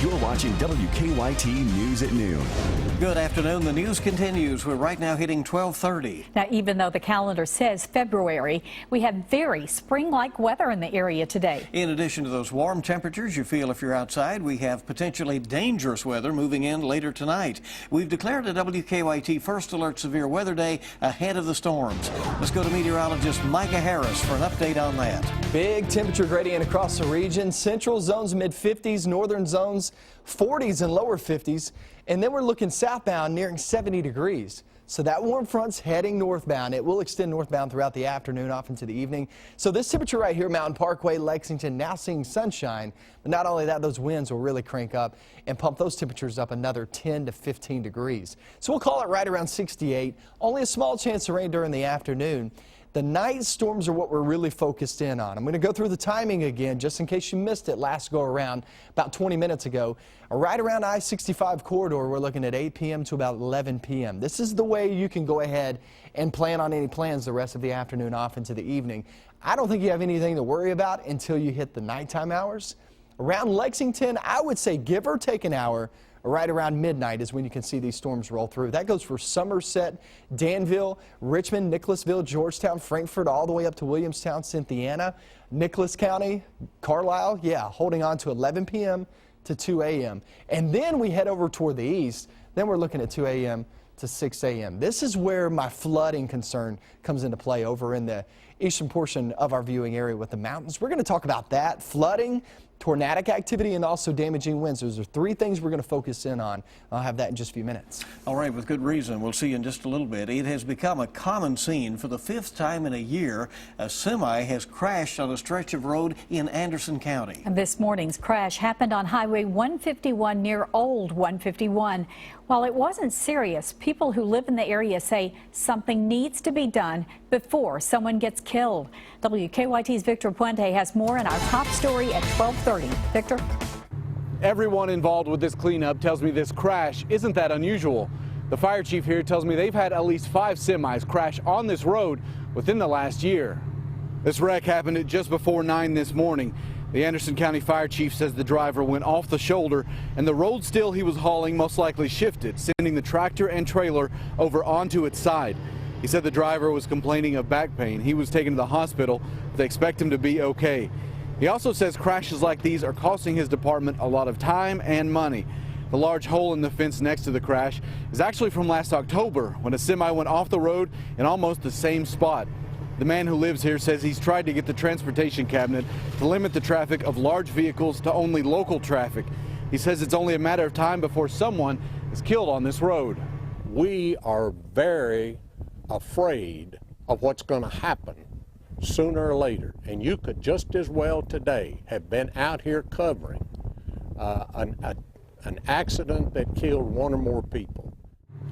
You're watching WKYT News at noon. Good afternoon. The news continues. We're right now hitting 12:30. Now, even though the calendar says February, we have very spring-like weather in the area today. In addition to those warm temperatures you feel if you're outside, we have potentially dangerous weather moving in later tonight. We've declared a WKYT First Alert Severe Weather Day ahead of the storms. Let's go to meteorologist Micah Harris for an update on that. Big temperature gradient across the region. Central zones mid-50s, northern zones 40s and lower 50s. And then we're looking southbound nearing 70 degrees. So that warm front's heading northbound. It will extend northbound throughout the afternoon, off into the evening. So this temperature right here, Mountain Parkway, Lexington, now seeing sunshine. But not only that, those winds will really crank up and pump those temperatures up another 10 to 15 degrees. So we'll call it right around 68. Only a small chance of rain during the afternoon. The night storms are what we're really focused in on. I'm going to go through the timing again, just in case you missed it last go around about 20 minutes ago. Right around I-65 corridor, we're looking at 8 p.m. to about 11 p.m. This is the way you can go ahead and plan on any plans the rest of the afternoon off into the evening. I don't think you have anything to worry about until you hit the nighttime hours. Around Lexington, I would say give or take an hour. Right around midnight is when you can see these storms roll through. That goes for Somerset, Danville, Richmond, Nicholasville, Georgetown, Frankfort, all the way up to Williamstown, Cynthiana, Nicholas County, Carlisle, holding on to 11 p.m. to 2 a.m. And then we head over toward the east. Then we're looking at 2 a.m. to 6 a.m. This is where my flooding concern comes into play over in the eastern portion of our viewing area with the mountains. We're going to talk about that, flooding, tornadic activity, and also damaging winds. Those are three things we're going to focus in on. I'll have that in just a few minutes. All right, with good reason. We'll see you in just a little bit. It has become a common scene. For the fifth time in a year, a semi has crashed on a stretch of road in Anderson County. And this morning's crash happened on Highway 151 near Old 151. While it wasn't serious, people who live in the area say something needs to be done before someone gets killed. WKYT's Victor Puente has more in our top story at 12:30. Victor? Everyone involved with this cleanup tells me this crash isn't that unusual. The fire chief here tells me they've had at least 5 semis crash on this road within the last year. This wreck happened at just before 9 this morning. The Anderson County Fire Chief says the driver went off the shoulder and the road still he was hauling most likely shifted, sending the tractor and trailer over onto its side. He said the driver was complaining of back pain. He was taken to the hospital. They expect him to be okay. He also says crashes like these are costing his department a lot of time and money. The large hole in the fence next to the crash is actually from last October when a semi went off the road in almost the same spot. The man who lives here says he's tried to get the transportation cabinet to limit the traffic of large vehicles to only local traffic. He says it's only a matter of time before someone is killed on this road. We are very afraid of what's going to happen sooner or later, and you could just as well today have been out here covering an accident that killed 1 or more people.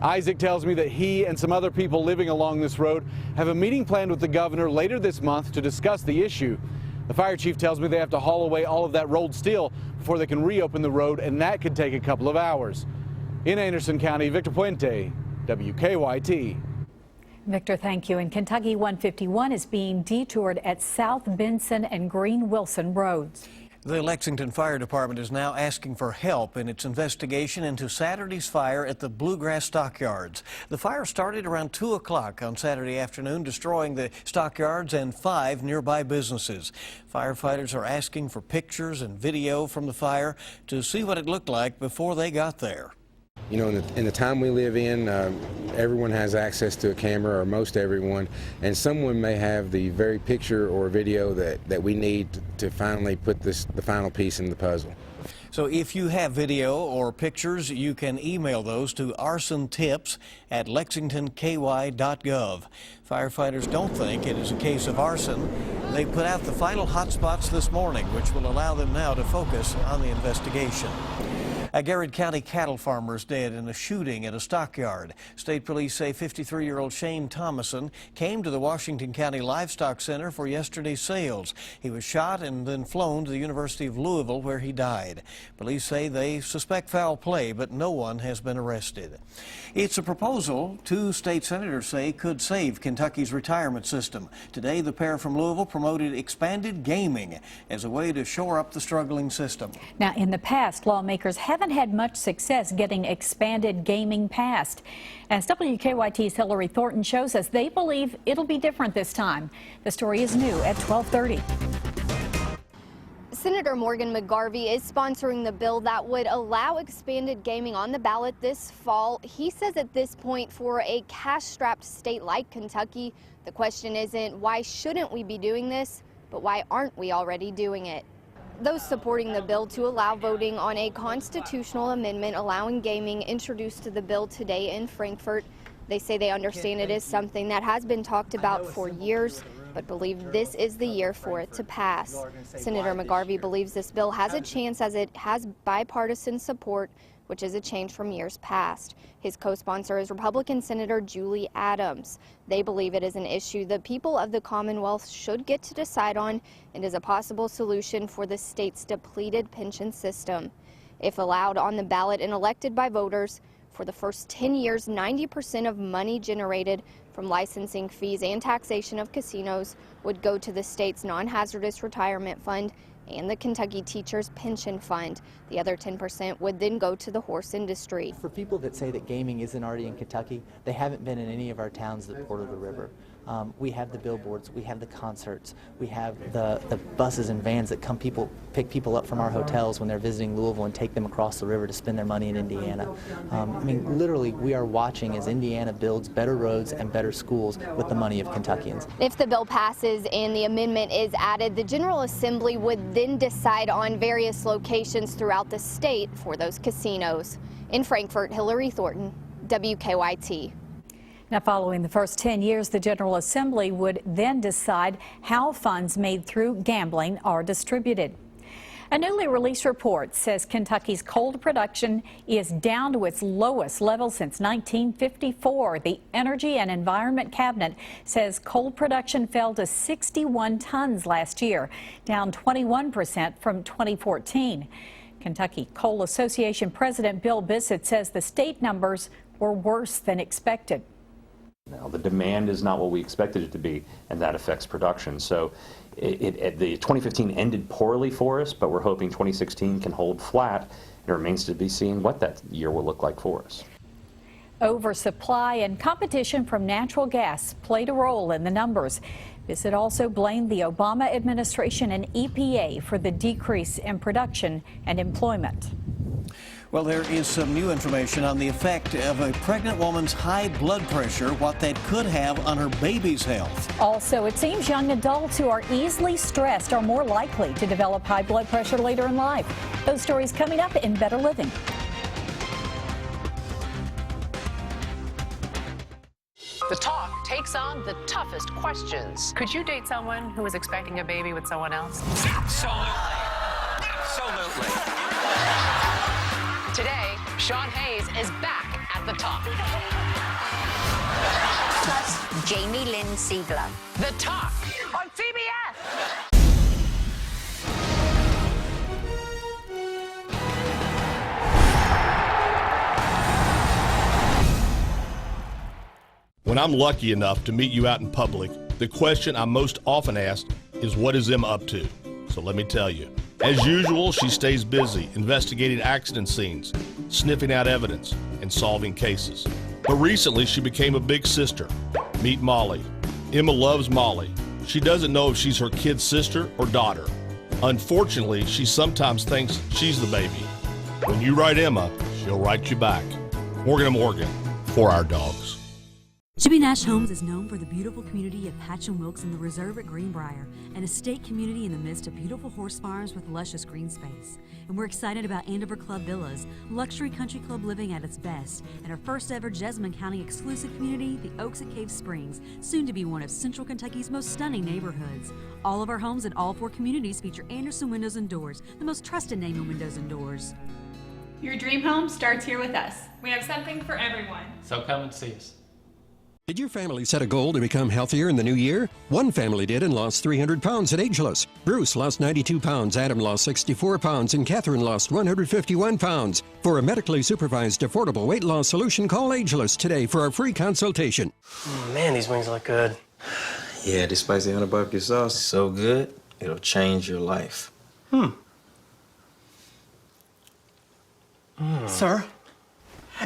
Isaac tells me that he and some other people living along this road have a meeting planned with the governor later this month to discuss the issue. The fire chief tells me they have to haul away all of that rolled steel before they can reopen the road, and that could take a couple of hours. In Anderson County, Victor Puente, WKYT. Victor, thank you. And Kentucky 151 is being detoured at South Benson and Green Wilson roads. The Lexington Fire Department is now asking for help in its investigation into Saturday's fire at the Bluegrass Stockyards. The fire started around 2 o'clock on Saturday afternoon, destroying the stockyards and 5 nearby businesses. Firefighters are asking for pictures and video from the fire to see what it looked like before they got there. You know, in the time we live in, everyone has access to a camera, or most everyone, and someone may have the very picture or video that we need to finally put the final piece in the puzzle. So if you have video or pictures, you can email those to arsonttips@lexingtonky.gov. Firefighters don't think it is a case of arson. They put out the final hotspots this morning, which will allow them now to focus on the investigation. A Garrett County cattle farmer is dead in a shooting at a stockyard. State police say 53-year-old Shane Thomason came to the Washington County Livestock Center for yesterday's sales. He was shot and then flown to the University of Louisville, where he died. Police say they suspect foul play, but no one has been arrested. It's a proposal two state senators say could save Kentucky's retirement system. Today, the pair from Louisville promoted expanded gaming as a way to shore up the struggling system. Now, in the past, lawmakers haven't had much success getting expanded gaming passed. As WKYT's Hillary Thornton shows us, they believe it'll be different this time. The story is new at 12:30. Senator Morgan McGarvey is sponsoring the bill that would allow expanded gaming on the ballot this fall. He says at this point, for a cash-strapped state like Kentucky, the question isn't why shouldn't we be doing this, but why aren't we already doing it? Those supporting the bill to allow voting on a constitutional amendment allowing gaming introduced to the bill today in Frankfort. They say they understand it is something that has been talked about for years, but believe this is the year for it to pass. Senator McGarvey believes this bill has a chance as it has bipartisan support, which is a change from years past. His co-sponsor is Republican Senator Julie Adams. They believe it is an issue the people of the Commonwealth should get to decide on and is a possible solution for the state's depleted pension system. If allowed on the ballot and elected by voters, for the first 10 years, 90% of money generated from licensing fees and taxation of casinos would go to the state's non-hazardous retirement fund and the Kentucky Teachers Pension Fund. The other 10% would then go to the horse industry. For people that say that gaming isn't already in Kentucky, they haven't been in any of our towns that border the river. We have the billboards, we have the concerts, we have the buses and vans that pick people up from our hotels when they're visiting Louisville and take them across the river to spend their money in Indiana. I mean, literally, we are watching as Indiana builds better roads and better schools with the money of Kentuckians. If the bill passes and the amendment is added, the General Assembly would then decide on various locations throughout the state for those casinos. In Frankfort, Hillary Thornton, WKYT. Now, following the first 10 years, the General Assembly would then decide how funds made through gambling are distributed. A newly released report says Kentucky's coal production is down to its lowest level since 1954. The Energy and Environment Cabinet says coal production fell to 61 tons last year, down 21% from 2014. Kentucky Coal Association President Bill Bissett says the state numbers were worse than expected. Now, the demand is not what we expected it to be, and that affects production. So the 2015 ended poorly for us, but we're hoping 2016 can hold flat. It remains to be seen what that year will look like for us. Oversupply and competition from natural gas played a role in the numbers. Bissett also blamed the Obama administration and EPA for the decrease in production and employment. Well, there is some new information on the effect of a pregnant woman's high blood pressure, what that could have on her baby's health. Also, it seems young adults who are easily stressed are more likely to develop high blood pressure later in life. Those stories coming up in Better Living. The Talk takes on the toughest questions. Could you date someone who was expecting a baby with someone else? Absolutely. Absolutely. Today, Sean Hayes is back at the Talk. Plus Jamie Lynn Siegler. The Talk on CBS. When I'm lucky enough to meet you out in public, the question I'm most often asked is, what is Emma up to? So let me tell you. As usual, she stays busy investigating accident scenes, sniffing out evidence, and solving cases. But recently, she became a big sister. Meet Molly. Emma loves Molly. She doesn't know if she's her kid's sister or daughter. Unfortunately, she sometimes thinks she's the baby. When you write Emma, she'll write you back. Morgan & Morgan, for our dogs. Jimmy Nash Homes is known for the beautiful community of Patch and Wilkes in the Reserve at Greenbrier, an estate community in the midst of beautiful horse farms with luscious green space. And we're excited about Andover Club Villas, luxury country club living at its best, and our first ever Jessamine County exclusive community, the Oaks at Cave Springs, soon to be one of Central Kentucky's most stunning neighborhoods. All of our homes in all 4 communities feature Anderson Windows and Doors, the most trusted name in windows and doors. Your dream home starts here with us. We have something for everyone. So come and see us. Did your family set a goal to become healthier in the new year? One family did and lost 300 pounds at Ageless. Bruce lost 92 pounds, Adam lost 64 pounds, and Catherine lost 151 pounds. For a medically supervised, affordable weight loss solution, call Ageless today for a free consultation. Man, these wings look good. Yeah, this spicy honey barbecue sauce is so good, it'll change your life. Sir,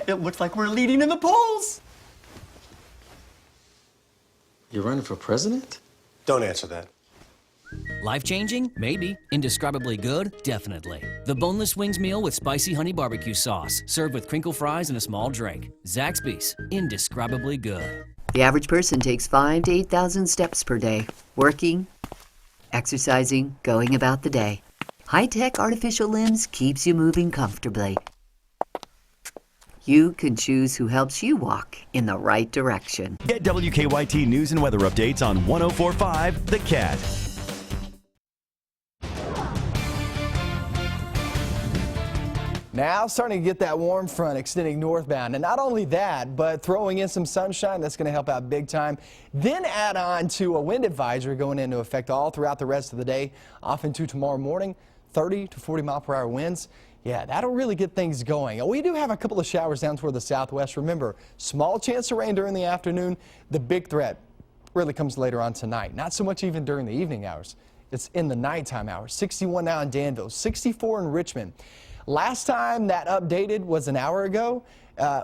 it looks like we're leading in the polls. You're running for president? Don't answer that. Life-changing? Maybe. Indescribably good? Definitely. The boneless wings meal with spicy honey barbecue sauce, served with crinkle fries and a small drink. Zaxby's. Indescribably good. The average person takes 5,000 to 8,000 steps per day, working, exercising, going about the day. High-tech artificial limbs keeps you moving comfortably. You can choose who helps you walk in the right direction. Get WKYT news and weather updates on 104.5 The Cat. Now starting to get that warm front extending northbound. And not only that, but throwing in some sunshine, that's going to help out big time. Then add on to a wind advisory going into effect all throughout the rest of the day, off into tomorrow morning, 30 to 40 mile per hour winds. Yeah, that'll really get things going. We do have a couple of showers down toward the southwest. Remember, small chance of rain during the afternoon. The big threat really comes later on tonight. Not so much even during the evening hours. It's in the nighttime hours. 61 now in Danville, 64 in Richmond. Last time that updated was an hour ago,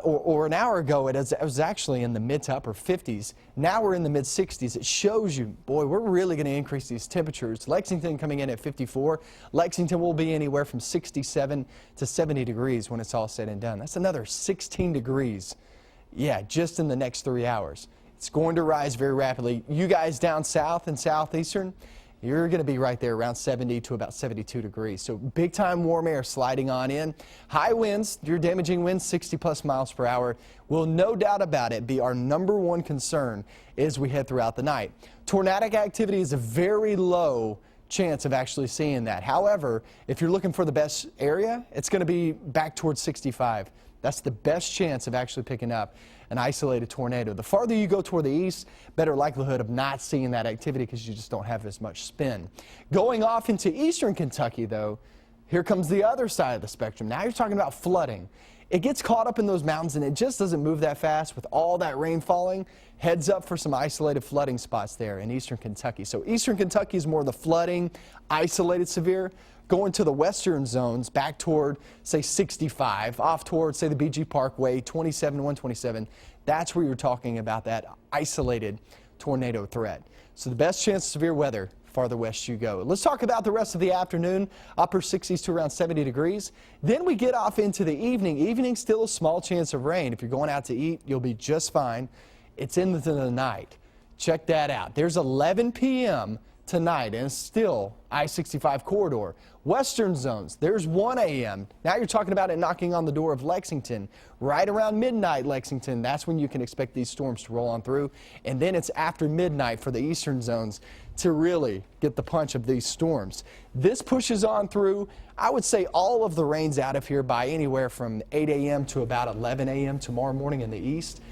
or an hour ago, it was actually in the mid to upper 50s. Now we're in the mid 60s. It shows you, boy, we're really going to increase these temperatures. Lexington coming in at 54. Lexington will be anywhere from 67 to 70 degrees when it's all said and done. That's another 16 degrees. Yeah, just in the next 3 hours. It's going to rise very rapidly. You guys down south and southeastern, you're going to be right there around 70 to about 72 degrees. So big time warm air sliding on in. High winds, your damaging winds 60 plus miles per hour will no doubt about it be our #1 concern as we head throughout the night. Tornadic activity is a very low chance of actually seeing that. However, if you're looking for the best area, it's going to be back towards 65. That's the best chance of actually picking up an isolated tornado. The farther you go toward the east, better likelihood of not seeing that activity because you just don't have as much spin. Going off into eastern Kentucky, though, here comes the other side of the spectrum. Now you're talking about flooding. It gets caught up in those mountains and it just doesn't move that fast with all that rain falling. Heads up for some isolated flooding spots there in eastern Kentucky. So eastern Kentucky is more the flooding, isolated severe. Going to the western zones back toward, say, 65, off toward, say, the BG Parkway, 27, 127. That's where you're talking about that isolated tornado threat. So the best chance of severe weather, farther west you go. Let's talk about the rest of the afternoon, upper 60s to around 70 degrees. Then we get off into the evening. Evening, still a small chance of rain. If you're going out to eat, you'll be just fine. It's into the night. Check that out. There's 11 p.m. tonight, and it's still I-65 corridor. Western zones, there's 1 a.m. Now you're talking about it knocking on the door of Lexington. Right around midnight, Lexington, that's when you can expect these storms to roll on through. And then it's after midnight for the eastern zones to really get the punch of these storms. This pushes on through. I would say all of the rain's out of here by anywhere from 8 a.m. to about 11 a.m. tomorrow morning in the east.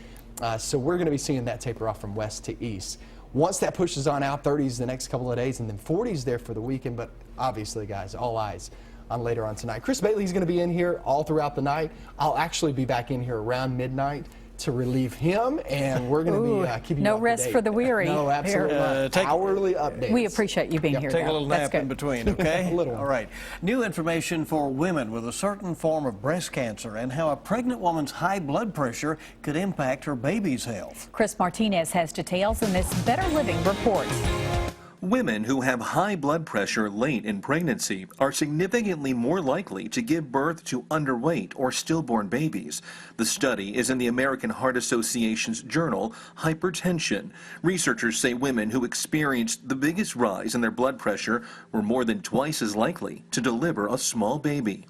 So we're going to be seeing that taper off from west to east. Once that pushes on out, 30s the next couple of days, and then 40s there for the weekend. But obviously, guys, all eyes on later on tonight. Chris Bailey's going to be in here all throughout the night. I'll actually be back in here around midnight to relieve him, and we're going to be keeping you up to rest date. for the weary. No, absolutely not. Hourly updates. We appreciate you being here. Take Dale. a little That's nap good. in between, okay? A little. All right. New information for women with a certain form of breast cancer and how a pregnant woman's high blood pressure could impact her baby's health. Chris Martinez has details in this Better Living report. Women who have high blood pressure late in pregnancy are significantly more likely to give birth to underweight or stillborn babies. The study is in the American Heart Association's journal, Hypertension. Researchers say women who experienced the biggest rise in their blood pressure were more than twice as likely to deliver a small baby.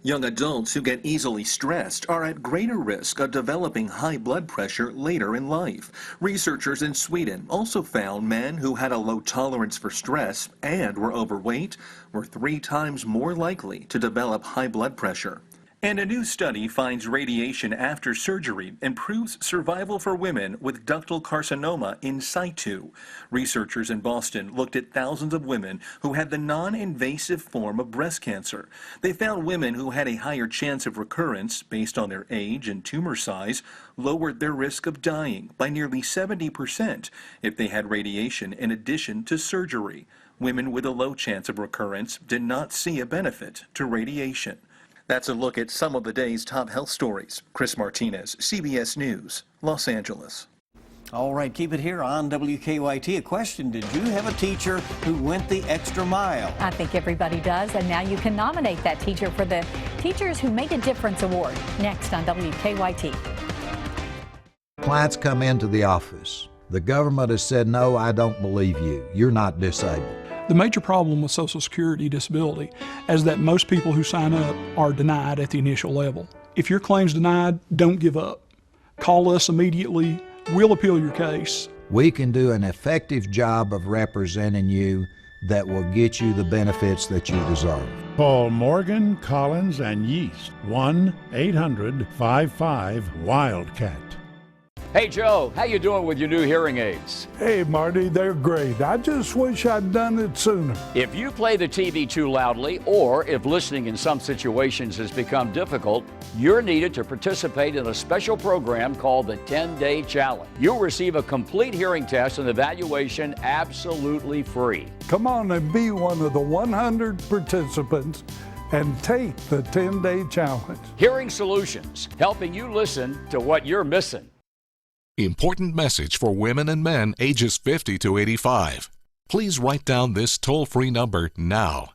Young adults who get easily stressed are at greater risk of developing high blood pressure later in life. Researchers in Sweden also found men who had a low tolerance for stress and were overweight were 3 times more likely to develop high blood pressure. And a new study finds radiation after surgery improves survival for women with ductal carcinoma in situ. Researchers in Boston looked at thousands of women who had the non-invasive form of breast cancer. They found women who had a higher chance of recurrence based on their age and tumor size lowered their risk of dying by nearly 70% if they had radiation in addition to surgery. Women with a low chance of recurrence did not see a benefit to radiation. That's a look at some of the day's top health stories. Chris Martinez, CBS News, Los Angeles. All right, keep it here on WKYT. A question: did you have a teacher who went the extra mile? I think everybody does, and now you can nominate that teacher for the Teachers Who Made a Difference Award. Next on WKYT. Clients come into the office. The government has said, no, I don't believe you. You're not disabled. The major problem with Social Security disability is that most people who sign up are denied at the initial level. If your claim's denied, don't give up. Call us immediately. We'll appeal your case. We can do an effective job of representing you that will get you the benefits that you deserve. Call Morgan, Collins, and Yeast, 1-800-55-WILDCAT. Hey Joe, how you doing with your new hearing aids? Hey Marty, they're great. I just wish I'd done it sooner. If you play the TV too loudly, or if listening in some situations has become difficult, you're needed to participate in a special program called the 10-Day Challenge. You'll receive a complete hearing test and evaluation absolutely free. Come on and be one of the 100 participants and take the 10-Day Challenge. Hearing Solutions, helping you listen to what you're missing. Important message for women and men ages 50 to 85. Please write down this toll-free number now.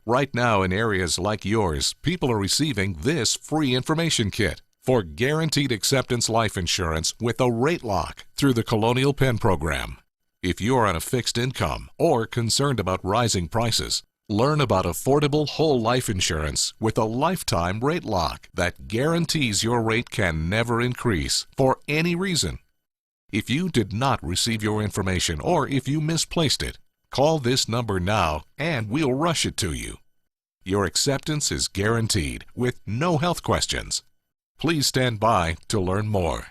Right now in areas like yours, people are receiving this free information kit for guaranteed acceptance life insurance with a rate lock through the Colonial Penn program. If you are on a fixed income or concerned about rising prices, learn about affordable whole life insurance with a lifetime rate lock that guarantees your rate can never increase for any reason. If you did not receive your information or if you misplaced it, call this number now and we'll rush it to you. Your acceptance is guaranteed with no health questions. Please stand by to learn more.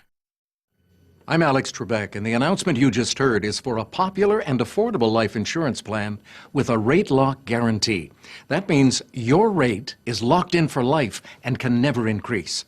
I'm Alex Trebek, and the announcement you just heard is for a popular and affordable life insurance plan with a rate lock guarantee. That means your rate is locked in for life and can never increase.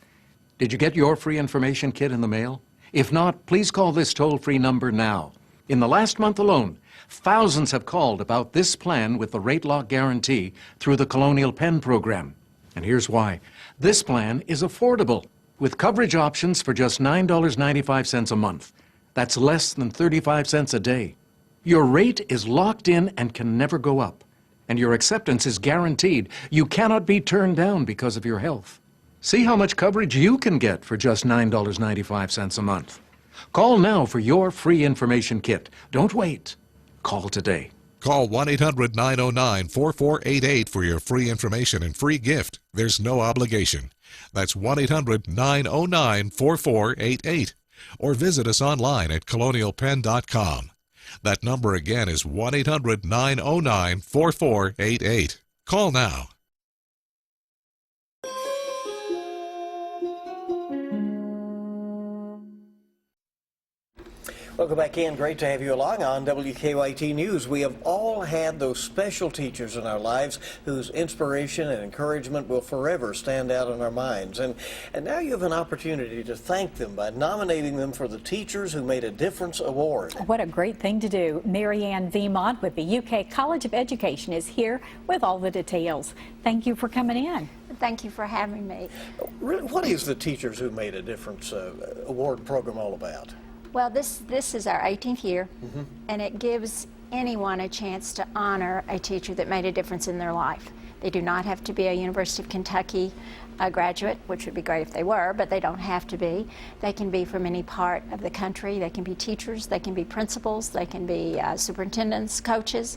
Did you get your free information kit in the mail? If not, please call this toll-free number now. In the last month alone, thousands have called about this plan with the rate lock guarantee through the Colonial Penn program. And here's why. This plan is affordable, with coverage options for just $9.95 a month. That's less than 35 cents a day. Your rate is locked in and can never go up. And your acceptance is guaranteed. You cannot be turned down because of your health. See how much coverage you can get for just $9.95 a month. Call now for your free information kit. Don't wait. Call today. Call 1-800-909-4488 for your free information and free gift. There's no obligation. That's 1-800-909-4488. Or visit us online at colonialpenn.com. That number again is 1-800-909-4488. Call now. Welcome back in. Great to have you along on WKYT News. We have all had those special teachers in our lives whose inspiration and encouragement will forever stand out in our minds. And now you have an opportunity to thank them by nominating them for the Teachers Who Made a Difference Award. What a great thing to do. Mary Ann Vemont with the UK College of Education is here with all the details. Thank you for coming in. Thank you for having me. Really, what is the Teachers Who Made a Difference award program all about? Well, this is our 18th year, and it gives anyone a chance to honor a teacher that made a difference in their life. They do not have to be a University of Kentucky graduate, which would be great if they were, but they don't have to be. They can be from any part of the country. They can be teachers, they can be principals, they can be superintendents, coaches,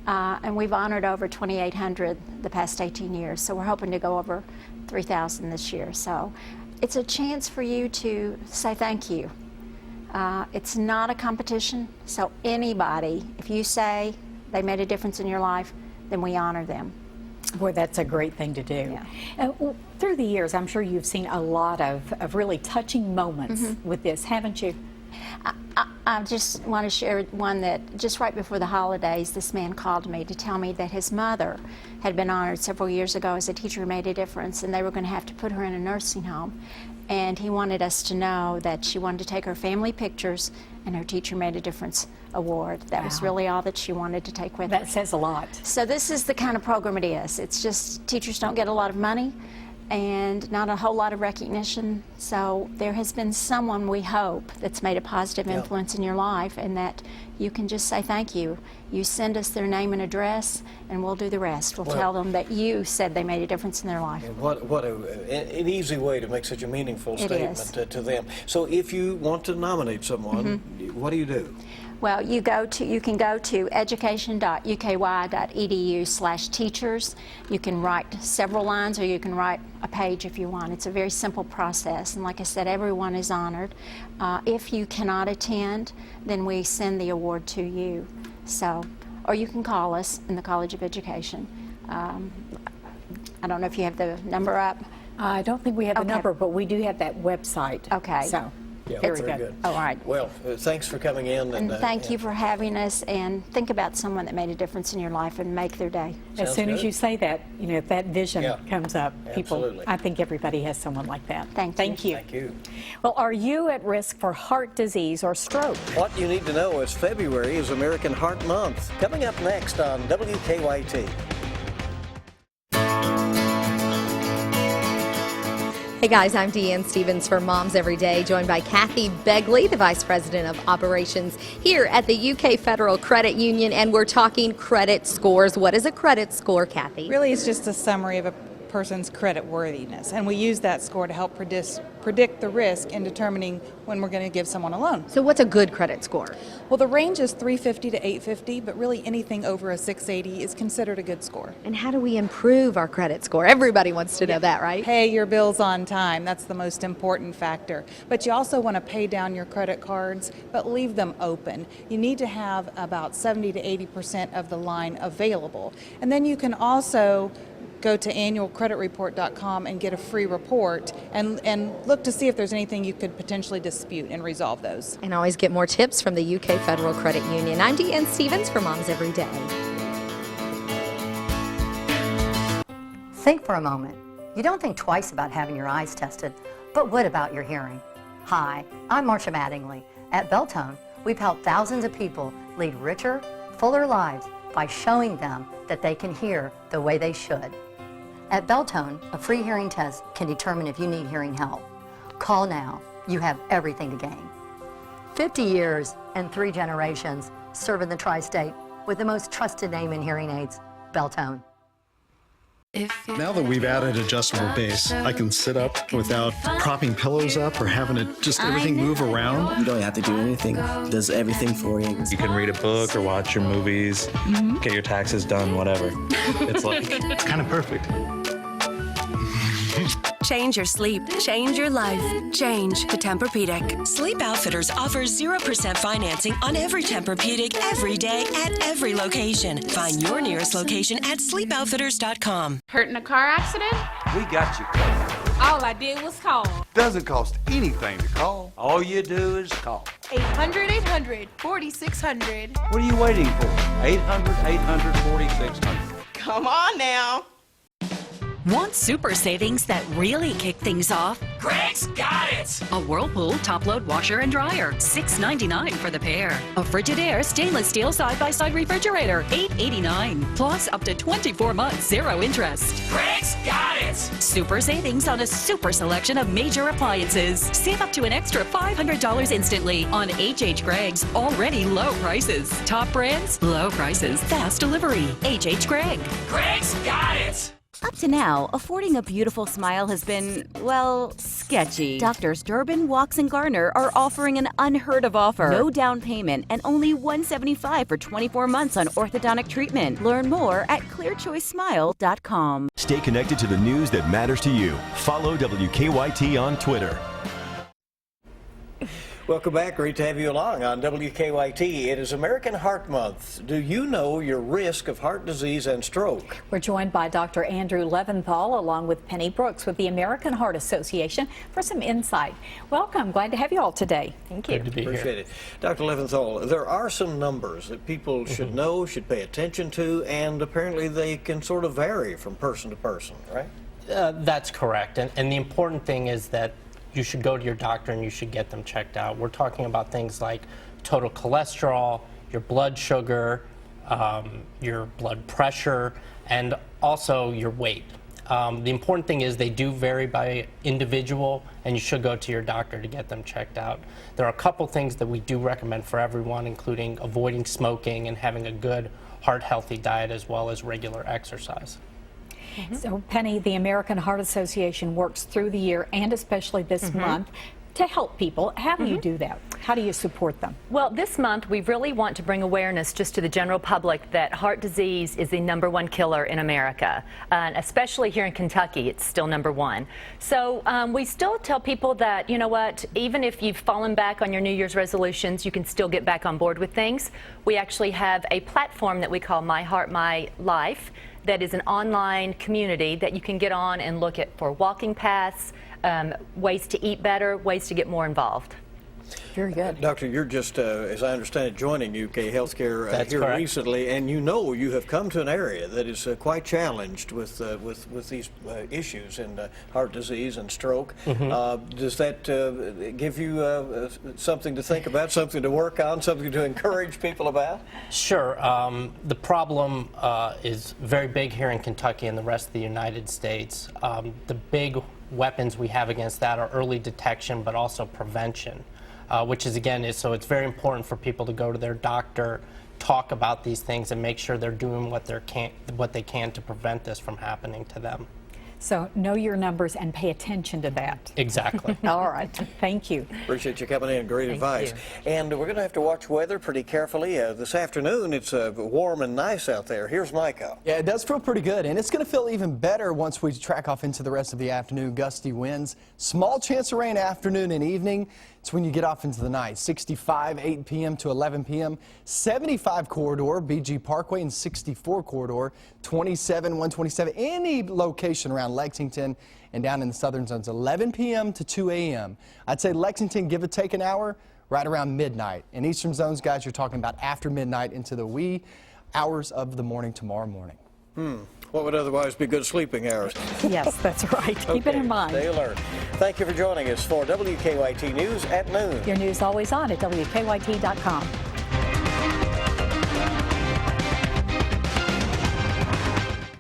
and we've honored over 2,800 the past 18 years, so we're hoping to go over 3,000 this year. So it's a chance for you to say thank you. It's not a competition, so anybody, if you say they made a difference in your life, then we honor them. Boy, that's a great thing to do. Yeah. Through the years, I'm sure you've seen a lot of really touching moments with this, haven't you? I just want to share one that just right before the holidays, this man called me to tell me that his mother had been honored several years ago as a teacher who made a difference, and they were going to have to put her in a nursing home. And he wanted us to know that she wanted to take her family pictures and her Teacher Made a Difference award. That was really all that she wanted to take with her. That says a lot. So this is the kind of program it is. It's just teachers don't get a lot of money and not a whole lot of recognition. So there has been someone, we hope, that's made a positive influence in your life, and that you can just say thank you. You send us their name and address, and we'll do the rest. We'll tell them that you said they made a difference in their life. What an easy way to make such a meaningful statement to them. So if you want to nominate someone, what do you do? Well, you can go to education.uky.edu/teachers. You can write several lines, or you can write a page if you want. It's a very simple process, and like I said, everyone is honored. If you cannot attend, then we send the award to you. So, or you can call us in the College of Education. I don't know if you have the number up. I don't think we have the number, but we do have that website. Okay. So. Yeah, very good. Oh, all right. Well, thanks for coming in. And thank you for having us, and think about someone that made a difference in your life and make their day. As soon as you say that, you know, if that vision comes up, Absolutely. I think everybody has someone like that. Thank you. Thank you. Well, are you at risk for heart disease or stroke? What you need to know is February is American Heart Month. Coming up next on WKYT. Hey guys, I'm Deanne Stevens for Moms Every Day, joined by Kathy Begley, the Vice President of Operations here at the UK Federal Credit Union, and we're talking credit scores. What is a credit score, Kathy? Really, it's just a summary of a person's credit worthiness, and we use that score to help predict the risk in determining when we're going to give someone a loan. So what's a good credit score? Well, the range is 350 to 850, but really anything over a 680 is considered a good score. And how do we improve our credit score? Everybody wants to know that, right? Pay your bills on time. That's the most important factor. But you also want to pay down your credit cards, but leave them open. You need to have about 70 to 80% of the line available. And then you can also go to annualcreditreport.com and get a free report and look to see if there's anything you could potentially dispute and resolve those. And always get more tips from the UK Federal Credit Union. I'm Deanne Stevens for Moms Every Day. Think for a moment. You don't think twice about having your eyes tested, but what about your hearing? Hi, I'm Marcia Mattingly. At Beltone, we've helped thousands of people lead richer, fuller lives by showing them that they can hear the way they should. At Beltone, a free hearing test can determine if you need hearing help. Call now. You have everything to gain. 50 years and 3 generations serving the tri-state with the most trusted name in hearing aids, Beltone. Now that we've added adjustable base, I can sit up without propping pillows up or having to just everything move around. You don't have to do anything. It does everything for you. You can read a book or watch your movies, get your taxes done, whatever. It's kind of perfect. Change your sleep. Change your life. Change to Tempur-Pedic. Sleep Outfitters offers 0% financing on every Tempur-Pedic every day at every location. Find your nearest location at sleepoutfitters.com. Hurt in a car accident? We got you covered. All I did was call. Doesn't cost anything to call. All you do is call. 800-800-4600. What are you waiting for? 800-800-4600. Come on now. Want super savings that really kick things off? Greg's got it! A Whirlpool top-load washer and dryer, $6.99 for the pair. A Frigidaire stainless steel side-by-side refrigerator, $8.89. Plus up to 24 months, 0 interest. Greg's got it! Super savings on a super selection of major appliances. Save up to an extra $500 instantly on H.H. Greg's already low prices. Top brands, low prices, fast delivery. H.H. Gregg. Greg's got it! Up to now, affording a beautiful smile has been, well, sketchy. Doctors Durbin, Walks, and Garner are offering an unheard of offer. No down payment and only $175 for 24 months on orthodontic treatment. Learn more at clearchoicesmile.com. Stay connected to the news that matters to you. Follow WKYT on Twitter. Welcome back. Great to have you along on WKYT. It is American Heart Month. Do you know your risk of heart disease and stroke? We're joined by Dr. Andrew Leventhal along with Penny Brooks with the American Heart Association for some insight. Welcome. Glad to have you all today. Thank you. Good to be here. Appreciate it. Dr. Leventhal, there are some numbers that people should know, should pay attention to, and apparently they can sort of vary from person to person, right? That's correct. And the important thing is that you should go to your doctor and you should get them checked out. We're talking about things like total cholesterol, your blood sugar, your blood pressure, and also your weight. The important thing is they do vary by individual, and you should go to your doctor to get them checked out. There are a couple things that we do recommend for everyone, including avoiding smoking and having a good heart-healthy diet as well as regular exercise. So, Penny, the American Heart Association works through the year and especially this month to help people. How do you do that? How do you support them? Well, this month we really want to bring awareness just to the general public that heart disease is the #1 killer in America, and especially here in Kentucky, it's still #1. So we still tell people that, you know what, even if you've fallen back on your New Year's resolutions, you can still get back on board with things. We actually have a platform that we call My Heart, My Life, that is an online community that you can get on and look at for walking paths, ways to eat better, ways to get more involved. Very good. Doctor, you're just, as I understand it, joining UK Healthcare here correct. recently, and you know you have come to an area that is quite challenged with these issues in heart disease and stroke. Does that give you something to think about, something to work on, something to encourage people about? Sure. The problem is very big here in Kentucky and the rest of the United States. The big weapons we have against that are early detection, but also prevention. Which is, again, so it's very important for people to go to their doctor, talk about these things, and make sure they're doing what they can to prevent this from happening to them. So know your numbers and pay attention to that. Exactly. All right. Thank you. Appreciate you coming in. Great advice. And we're going to have to watch weather pretty carefully. This afternoon, it's warm and nice out there. Here's Micah. Yeah, it does feel pretty good, and it's going to feel even better once we track off into the rest of the afternoon. Gusty winds, small chance of rain afternoon and evening. It's when you get off into the night. 65, 8 p.m. to 11 p.m. 75 corridor, BG Parkway, and 64 corridor, 27, 127, any location around Lexington and down in the southern zones, 11 p.m. to 2 a.m. I'd say Lexington, give or take an hour, right around midnight. In eastern zones, guys, you're talking about after midnight into the wee hours of the morning tomorrow morning. What would otherwise be good sleeping hours? Yes, that's right. Keep it in mind. Stay alert. Thank you for joining us for WKYT News at noon. Your news always on at WKYT.com.